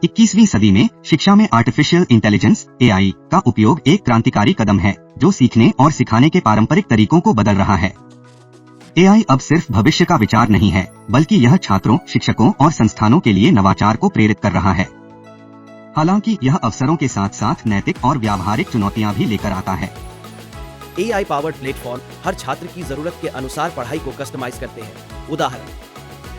21वीं सदी में शिक्षा में आर्टिफिशियल इंटेलिजेंस (एआई) का उपयोग एक क्रांतिकारी कदम है जो सीखने और सिखाने के पारंपरिक तरीकों को बदल रहा है। एआई अब सिर्फ भविष्य का विचार नहीं है, बल्कि यह छात्रों, शिक्षकों और संस्थानों के लिए नवाचार को प्रेरित कर रहा है। हालांकि यह अवसरों के साथ साथ नैतिक और व्यावहारिक चुनौतियां भी लेकर आता है। एआई पावर्ड प्लेटफॉर्म हर छात्र की जरूरत के अनुसार पढ़ाई को कस्टमाइज करते हैं। उदाहरण,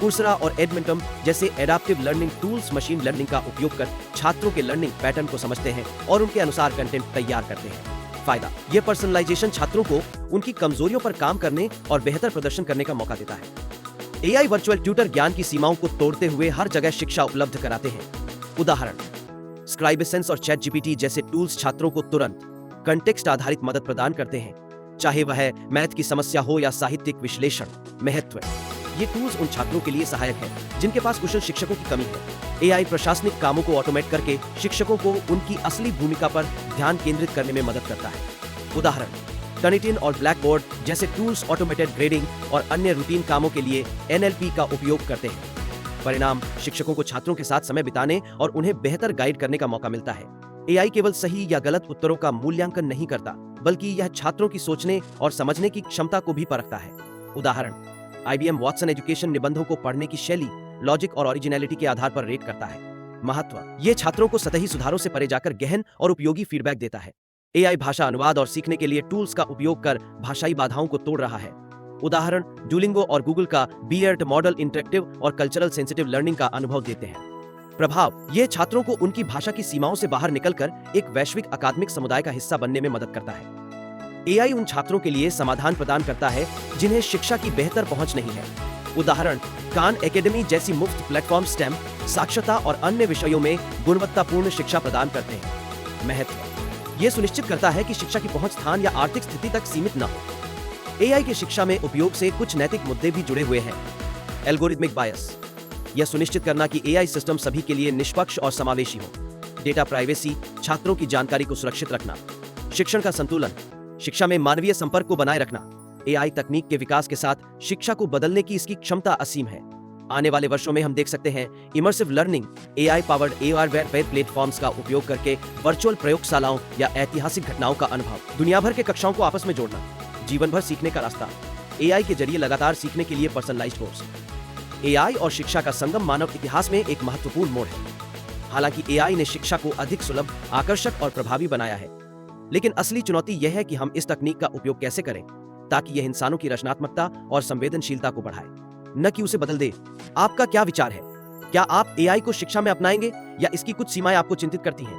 coursera और एडमिंटम जैसे adaptive learning tools machine learning का उपयोग कर छात्रों के लर्निंग पैटर्न को समझते हैं और उनके अनुसार कंटेंट तैयार करते हैं। फायदा, यह पर्सनलाइजेशन छात्रों को उनकी कमजोरियों पर काम करने और बेहतर प्रदर्शन करने का मौका देता है। एआई वर्चुअल ट्यूटर ज्ञान की सीमाओं को तोड़ते हुए हर जगह शिक्षा उपलब्ध कराते हैं। उदाहरण, स्क्राइबसेंस और चैट जीपीटी जैसे टूल्स छात्रों को तुरंत कंटेक्स्ट आधारित मदद प्रदान करते हैं, चाहे वह मैथ की समस्या हो या साहित्यिक विश्लेषण। महत्व, ये टूल्स उन छात्रों के लिए सहायक हैं जिनके पास कुशल शिक्षकों की कमी है। एआई प्रशासनिक कामों को ऑटोमेट करके शिक्षकों को उनकी असली भूमिका पर ध्यान केंद्रित करने में मदद करता है। उदाहरण, टर्निटिन और ब्लैक बोर्ड जैसे टूल्स ऑटोमेटेड ग्रेडिंग और अन्य रूटीन कामों के लिए एनएलपी का उपयोग करते हैं। परिणाम, शिक्षकों को छात्रों के साथ समय बिताने और उन्हें बेहतर गाइड करने का मौका मिलता है। एआई केवल सही या गलत उत्तरों का मूल्यांकन नहीं करता, बल्कि यह छात्रों की सोचने और समझने की क्षमता को भी परखता है। उदाहरण, IBM वाटसन एजुकेशन निबंधों को पढ़ने की शैली, लॉजिक और ओरिजिनलिटी के आधार पर रेट करता है। महत्व, ये छात्रों को सतही सुधारों से परे जाकर गहन और उपयोगी फीडबैक देता है। एआई भाषा अनुवाद और सीखने के लिए टूल्स का उपयोग कर भाषाई बाधाओं को तोड़ रहा है। उदाहरण, डुओलिंगो और गूगल का बीएर्ट मॉडल इंटरेक्टिव और कल्चरल सेंसिटिव लर्निंग का अनुभव देते हैं। प्रभाव, ये छात्रों को उनकी भाषा की सीमाओं से बाहर निकलकर एक वैश्विक अकादमिक समुदाय का हिस्सा बनने में मदद करता है। एआई उन छात्रों के लिए समाधान प्रदान करता है जिन्हें शिक्षा की बेहतर पहुंच नहीं है। उदाहरण, खान एकेडमी जैसी मुफ्त प्लेटफॉर्म स्टेम, साक्षरता और अन्य विषयों में गुणवत्तापूर्ण शिक्षा प्रदान करते हैं। महत्व, यह सुनिश्चित करता है कि शिक्षा की पहुंच स्थान या आर्थिक स्थिति तक सीमित न हो। एआई के शिक्षा में उपयोग से कुछ नैतिक मुद्दे भी जुड़े हुए हैं। एल्गोरिथमिक बायस, यह सुनिश्चित करना कि एआई सिस्टम सभी के लिए निष्पक्ष और समावेशी हो। डेटा प्राइवेसी, छात्रों की जानकारी को सुरक्षित रखना। शिक्षण का संतुलन, शिक्षा में मानवीय संपर्क को बनाए रखना। एआई तकनीक के विकास के साथ शिक्षा को बदलने की इसकी क्षमता असीम है। आने वाले वर्षों में हम देख सकते हैं immersive learning, AI powered AR web platforms का उपयोग करके वर्चुअल प्रयोगशालाओं या ऐतिहासिक घटनाओं का अनुभव, दुनिया भर के कक्षाओं को आपस में जोड़ना, जीवन भर सीखने का रास्ता, एआई के जरिए लगातार सीखने के लिए पर्सनलाइज्ड कोर्स। एआई और शिक्षा का संगम मानव इतिहास में एक महत्वपूर्ण मोड़ है। हालांकि एआई ने शिक्षा को अधिक सुलभ, आकर्षक और प्रभावी बनाया है, लेकिन असली चुनौती यह है कि हम इस तकनीक का उपयोग कैसे करें ताकि यह इंसानों की रचनात्मकता और संवेदनशीलता को बढ़ाए, न कि उसे बदल दे। आपका क्या विचार है? क्या आप एआई को शिक्षा में अपनाएंगे या इसकी कुछ सीमाएं आपको चिंतित करती हैं?